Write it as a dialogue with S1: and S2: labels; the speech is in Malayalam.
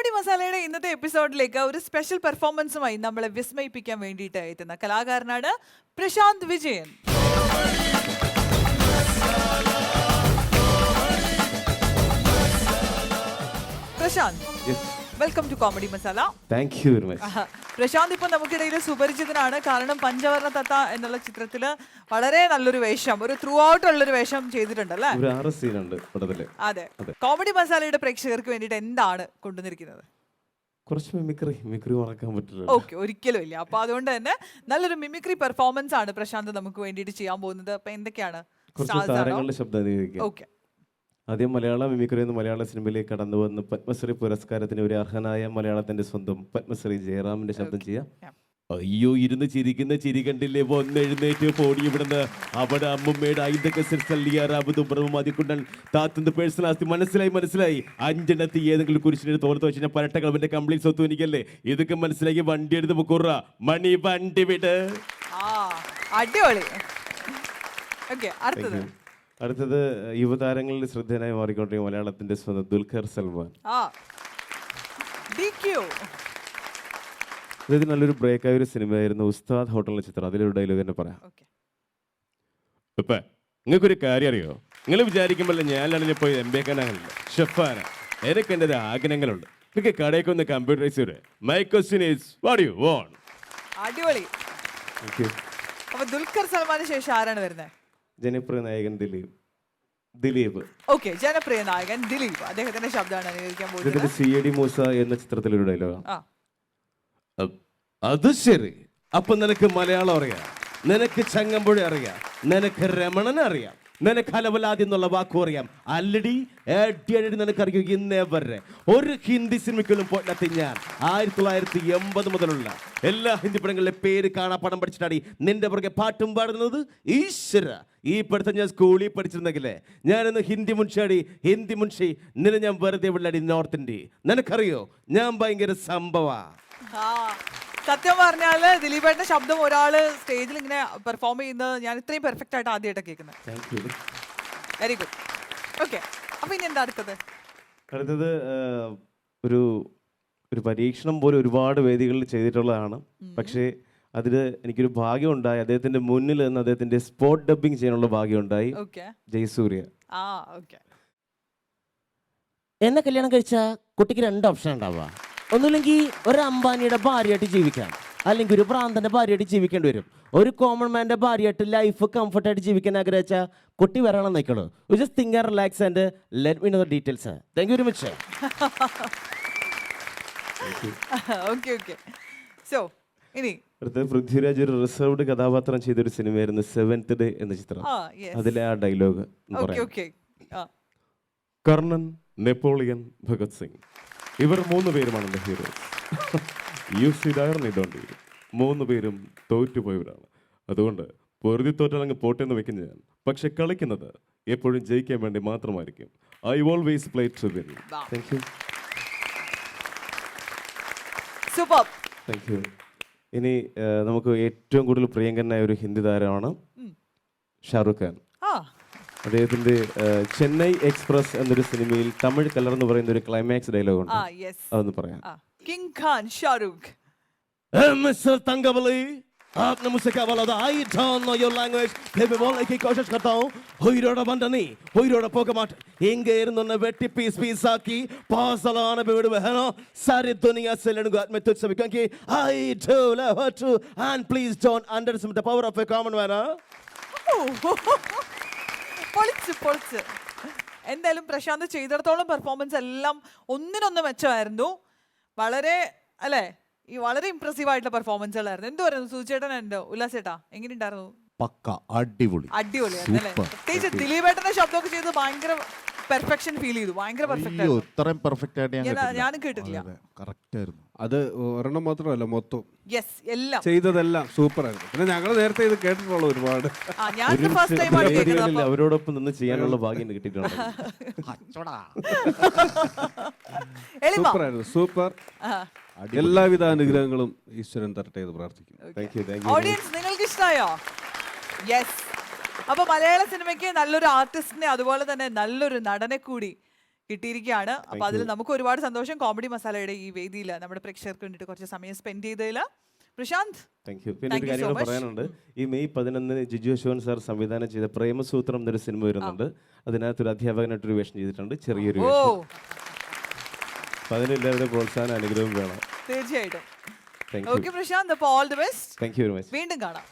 S1: കോമഡി മസാലയുടെ ഇന്നത്തെ എപ്പിസോഡിലേക്ക് ഒരു സ്പെഷ്യൽ പെർഫോമൻസുമായി നമ്മളെ വിസ്മയിപ്പിക്കാൻ വേണ്ടിയിട്ട് എത്തുന്ന കലാകാരനാണ് Prashant Vijayan. Prashant, welcome to comedy masala.
S2: Thank you very much.
S1: Prashant ഇപ്പൊ നമുക്കിടയിൽ സുപരിചിതനാണ്. കാരണം പഞ്ചവർണ്ണ തത്ത എന്നുള്ള ചിത്രത്തില് വളരെ നല്ലൊരു വേഷം, ഒരു ത്രൂ ഔട്ട് ഉള്ളൊരു വേഷം ചെയ്തിട്ടുണ്ടല്ലേ?
S2: ഒരു 6 സീനുണ്ട് പടത്തില്.
S1: അതെ. കോമഡി മസാലയുടെ പ്രേക്ഷകർക്ക് വേണ്ടിയിട്ട് എന്താണ് കൊണ്ടുവന്നിരിക്കുന്നത്?
S2: കുറച്ച് മിമിക്രി മറക്കാൻ പറ്റില്ല.
S1: ഓക്കെ, ഒരിക്കലും ഇല്ല. അപ്പൊ അതുകൊണ്ട് തന്നെ നല്ലൊരു മിമിക്രി പെർഫോമൻസ് ആണ് പ്രശാന്ത് നമുക്ക് വേണ്ടിയിട്ട് ചെയ്യാൻ പോകുന്നത്. അപ്പൊ എന്തൊക്കെയാണ്?
S2: കുറച്ച് താരങ്ങളുടെ ശബ്ദം.
S1: ഓക്കെ.
S2: ആദ്യം മലയാള മിമിക്രി എന്ന മലയാള സിനിമയിലേക്ക് കടന്നു വന്ന് പത്മശ്രീ പുരസ്കാരത്തിന് ഒരു അർഹനായ മലയാളത്തിന്റെ സ്വന്തം പത്മശ്രീ ജയറാമിന്റെ ശബ്ദം ചെയ്യാം. അയ്യോ, ഇരുന്ന് ചിരിക്കുന്ന ചിരി കണ്ടില്ലേ? എഴുന്നേറ്റ് പോടി ഇവിടുന്ന്. അവിടെ അമ്മുമ്മയുടെ ാബുദുബ്രഹ്മതിക്കുണ്ടൻ താത്തുന്ന പേഴ്സണൽ ആസ്തി. മനസ്സിലായി. 5 ഏതെങ്കിലും കുരിശിന്റെ തോർത്ത് വെച്ചാൽ പരട്ടകൾ എന്റെ കംപ്ലീറ്റ് സ്വത്ത് എനിക്കല്ലേ? ഇതൊക്കെ മനസ്സിലാക്കി വണ്ടി എടുത്ത് പൊക്കൂറ മണി വണ്ടി വിട്.
S1: അടിപൊളി.
S2: അടുത്തത് യുവതാരങ്ങളിൽ ശ്രദ്ധേയനായി മാറിക്കൊണ്ടിരിക്കുന്ന മലയാളത്തിന്റെ സ്വന്തം ദുൽഖർ സൽമാൻ. ഇത് നല്ലൊരു ബ്രേക്കായ ഒരു സിനിമയായിരുന്നു ഉസ്താദ് ഹോട്ടലിലെ ചിത്രം. അതിലൊരു ഡയലോഗ് തന്നെ പറയാം. നിങ്ങൾക്കൊരു കാര്യം അറിയോ? നിങ്ങൾ വിചാരിക്കുമ്പോൾ ഞാനാണെങ്കിൽ പോയി എംബിക്കാനാണല്ലോ ഷെഫാണ്. എനിക്ക് എൻ്റെ ആഗ്രഹങ്ങളുണ്ട്. നിങ്ങൾക്ക് കടയൊക്കെ ഒന്ന് കമ്പ്യൂട്ടറൈസ് ചെയ്ത്. My question is what you want.
S1: അടിപൊളി. അപ്പോൾ ദുൽഖർ സൽമാന് ശേഷം ആരാണ് വരുന്നത്?
S2: ജനപ്രിയ നായകൻ ദിലീപ്.
S1: ഓക്കെ, ജനപ്രിയ നായകൻ ദിലീപ്. അദ്ദേഹത്തിന്റെ ശബ്ദമാണ് അനുകരിക്കാൻ പോകുന്നത്.
S2: സിഐഡി മൂസ എന്ന ചിത്രത്തിലൊരു ഡയലോഗാണ്. അത് ശരി. അപ്പൊ നിനക്ക് മലയാളം അറിയാം, നിനക്ക് ചങ്ങമ്പുഴ അറിയാം, നിനക്ക് രമണനെ അറിയാം, നിനക്ക് അലവലാതി എന്നുള്ള വാക്കും അറിയാം. അല്ലടി നിനക്കറിയോ? ഇന്നേ വരെ ഒരു ഹിന്ദി സിനിമയ്ക്കുള്ളും പോയിട്ട് ഞാൻ 1980 മുതലുള്ള എല്ലാ ഹിന്ദി പടങ്ങളിലെ പേര് കാണാൻ പടം പഠിച്ചിട്ടാണ് നിന്റെ പുറകെ പാട്ടും പാടുന്നത്. ഈശ്വര, ഈ പഠിത്തം ഞാൻ സ്കൂളിൽ പഠിച്ചിരുന്നെങ്കിലേ ഞാനൊന്ന് ഹിന്ദി മുൻഷി നിന്നെ ഞാൻ വെറുതെ വിളടി നോർത്ത് ഇന്ത്യ. നിനക്കറിയോ ഞാൻ ഭയങ്കര സംഭവ.
S1: സത്യം പറഞ്ഞാല് ദിലീപേട്ടന്റെ ശബ്ദം ഒരാള് സ്റ്റേജിൽ ഇങ്ങനെ പെർഫോം ചെയ്യുന്നത് ഞാൻ ഇത്രയും പെർഫെക്റ്റ് ആയിട്ട് ആദ്യമായിട്ട് കേൾക്കുന്നത്. Very good. ഓക്കെ, അപ്പൊ ഇനി എന്താ അടുത്തത്?
S2: ഒരു പരീക്ഷണം പോലെ ഒരുപാട് വേദികളിൽ ചെയ്തിട്ടുള്ളതാണ്. പക്ഷേ അതിൽ എനിക്കൊരു ഭാഗ്യം ഉണ്ടായി. അദ്ദേഹത്തിന്റെ മുന്നിൽ നിന്ന് അദ്ദേഹത്തിന്റെ സ്പോട്ട് ഡബിങ് ചെയ്യാനുള്ള ഭാഗ്യം ഉണ്ടായി. ജയസൂര്യ.
S3: എന്നെ കല്യാണം കഴിച്ച കുട്ടിക്ക് 2 ഓപ്ഷൻ ഉണ്ടാവുക. ഒന്നുമില്ലെങ്കിൽ ഒരു അംബാനിയുടെ ഭാര്യയായിട്ട് ജീവിക്കാം, അല്ലെങ്കിൽ ഒരു ഭ്രാന്തന്റെ ഭാര്യയായിട്ട് ജീവിക്കേണ്ടി വരും. ഒരു കോമൺ മാന്റെ ഭാര്യയായിട്ട് ലൈഫ് കംഫർട്ടായിട്ട് ജീവിക്കാൻ ആഗ്രഹിച്ച കുട്ടി വരണം നോക്കുള്ളൂ. Just think and relax and let me know the details. Thank you very much.
S2: Prithviraj ഒരു റിസർവ്ഡ് കഥാപാത്രം ചെയ്തൊരു സിനിമയായിരുന്നു സെവൻത് ഡേ എന്ന ചിത്രം. അതിലെ ആ ഡയലോഗ് കർണൻ, നെപ്പോളിയൻ, ഭഗത് സിംഗ്, ഇവർ 3 പേരുമാണ് എൻ്റെ heroes. You see dearly don't do. 3 പേരും തോറ്റുപോയവരാണ്. അതുകൊണ്ട് പൊറുതി തോറ്റാലങ്ങ് പോട്ടെന്ന് വെക്കുന്ന ഞാൻ. പക്ഷെ കളിക്കുന്നത് എപ്പോഴും ജയിക്കാൻ വേണ്ടി മാത്രമായിരിക്കും. I always play to win. Thank you. Thank you. ഇനി നമുക്ക് ഏറ്റവും കൂടുതൽ പ്രിയങ്കരനായ ഒരു ഹിന്ദി താരമാണ് ഷാറുഖ് ഖാൻ. അദ്ദേഹത്തിന്റെ ചെന്നൈ എക്സ്പ്രസ് എന്നൊരു സിനിമയിൽ തമിഴ് കലർ എന്ന് പറയുന്ന ഒരു ക്ലൈമാക്സ് ഡയലോഗ് ഉണ്ട്. അതൊന്ന് പറയാം.
S1: കിങ് ഖാൻ ഷാറുഖ്.
S2: मिस्टर तंगबली, आपने मुझसे क्या बोला था? I don't know your language. मैं बोलने की कोशिश करता हूँ. हुईरोड़ा बंडनी, हुईरोड़ा पोकमाट. इंगे इन्होंने वेटी पीस आकी पासलाने बेवड़ में है ना सारी दुनिया से लड़ूंगा मैं तुझसे भी क्योंकि I do love her too and please don't underestimate the power of a common man.
S1: പൊളിച്ച്. എന്തായാലും പ്രശാന്ത് ചെയ്തിടത്തോളം പെർഫോമൻസ് എല്ലാം ഒന്നിനൊന്ന് മെച്ചമായിരുന്നു. വളരെ വളരെ ഇംപ്രസീവ് ആയിട്ടുള്ള പെർഫോമൻസുകളായിരുന്നു. എന്ത് പറയുന്നു സൂചേട്ടൻ? എന്റെ ഉല്ലാസേട്ടാ എങ്ങനെയുണ്ടായിരുന്നു?
S4: പക്ക
S1: അടിപൊളിയായിരുന്നു അല്ലേ? പ്രത്യേകിച്ച് ദിലീപേട്ടന്റെ ശബ്ദമൊക്കെ ചെയ്ത് ഭയങ്കര പെർഫെക്ഷൻ ഫീൽ ചെയ്തു. ഭയങ്കര പെർഫെക്റ്റ് ഞാനും കേട്ടിട്ടില്ല.
S4: അത് ഒരെണ്ണം മാത്രമല്ല, മൊത്തം
S1: എല്ലാം
S4: ചെയ്തതെല്ലാം സൂപ്പർ ആയിരുന്നു. പിന്നെ ഞങ്ങൾ നേരത്തെ ഇത് കേട്ടിട്ടുള്ള ഒരുപാട്
S2: അവരോടൊപ്പം നിന്ന് ചെയ്യാനുള്ള ഭാഗ്യം കിട്ടിയിട്ടുണ്ട്.
S4: സൂപ്പർ ആയിരുന്നു, സൂപ്പർ. എല്ലാവിധ അനുഗ്രഹങ്ങളും ഈശ്വരൻ തരട്ടെ എന്ന് പ്രാർത്ഥിക്കുന്നു.
S1: ഓഡിയൻസ് നിങ്ങൾക്ക് ഇഷ്ടമായോ? യെസ്. അപ്പൊ മലയാള സിനിമയ്ക്ക് നല്ലൊരു ആർട്ടിസ്റ്റിനെ അതുപോലെ തന്നെ നല്ലൊരു നടനെ കൂടി കിട്ടിയിരിക്കുകയാണ്. അപ്പൊ അതിൽ നമുക്ക് ഒരുപാട് സന്തോഷം. കോമഡി മസാലയുടെ ഈ വേദിയിൽ നമ്മുടെ പ്രേക്ഷകർക്ക് വേണ്ടിയിട്ട് കുറച്ച് സമയം സ്പെൻഡ് ചെയ്തതിൽ. Prashant,
S2: thank you. പിന്നെ
S1: Thank
S2: ഒരു
S1: you
S2: കാര്യം
S1: so
S2: കൂടെ
S1: much.
S2: പറയാനുണ്ട്. ഈ മെയ് 11 ജിജു അശോകൻ സാർ സംവിധാനം ചെയ്ത പ്രേമസൂത്രം എന്നൊരു സിനിമ വരുന്നുണ്ട്. അതിനകത്തൊരു അധ്യാപകനായിട്ടൊരു വേഷം ചെയ്തിട്ടുണ്ട്, ചെറിയൊരു
S1: ഓ
S2: വേഷം. അപ്പൊ അതിന് എല്ലാവരുടെയും പ്രോത്സാഹന അനുഗ്രഹം വേണം.
S1: തീർച്ചയായിട്ടും.
S2: Thank you.
S1: ഓക്കെ പ്രശാന്ത്, അപ്പോൾ all the best.
S2: Thank you very much.
S1: വീണ്ടും കാണാം.